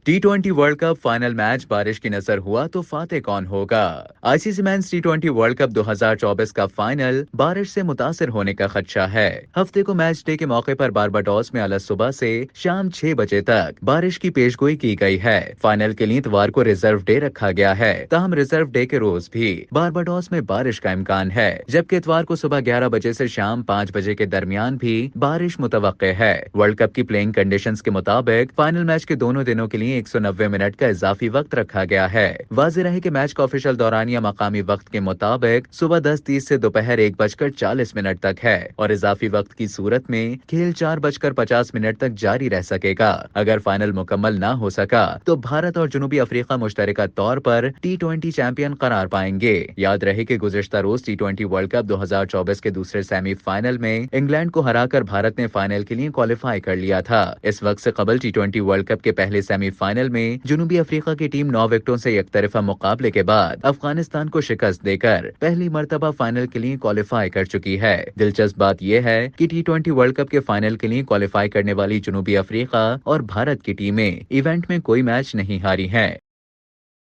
टी20 world cup final match बारिश की नजर हुआ तो फातेह कौन होगा? आईसीसी मेंस टी20 वर्ल्ड कप 2024 का फाइनल बारिश से मुतासिर होने का खदशा है। हफ्ते को मैच डे के मौके पर बारबाडोस में अलग सुबह से शाम 6 बजे तक बारिश की पेशगोई की गई है। फाइनल के लिए इतवार को रिजर्व डे रखा गया है, ताहम रिजर्व डे के रोज भी बारबाडोस में बारिश का इम्कान है, जबकि इतवार को सुबह 11 बजे से शाम 5 बजे के दरमियान भी बारिश मुतवक्के है। वर्ल्ड कप की प्लेइंग कंडीशंस के मुताबिक फाइनल मैच के दोनों दिनों के लिए 190 मिनट का इजाफी वक्त रखा गया है। वाज़ेह रहे कि मैच का ऑफिशियल दौरानिया मकामी वक्त के मुताबिक सुबह 10:30 से दोपहर 1:40 तक है और इजाफी वक्त की सूरत में खेल 4:50 तक जारी रह सकेगा। अगर फाइनल मुकम्मल ना हो सका तो भारत और जनूबी अफ्रीका मुश्तरका तौर पर टी20 चैंपियन करार पाएंगे। याद रहे कि गुज़िश्ता रोज टी20 वर्ल्ड कप 2024 के दूसरे सेमीफाइनल में इंग्लैंड को हराकर भारत ने फाइनल के लिए क्वालिफाई कर लिया था। इस वक्त से कबल टी20 वर्ल्ड कप के पहले सेमीफाइनल में जनूबी अफ्रीका की टीम 9 विकेटों से एकतरफा मुकाबले के बाद अफगानिस्तान को शिकस्त देकर पहली मर्तबा फाइनल के लिए क्वालिफाई कर चुकी है। दिलचस्प बात यह है कि टी20 वर्ल्ड कप के फाइनल के लिए क्वालिफाई करने वाली जनूबी अफ्रीका और भारत की टीमें इवेंट में कोई मैच नहीं हारी हैं।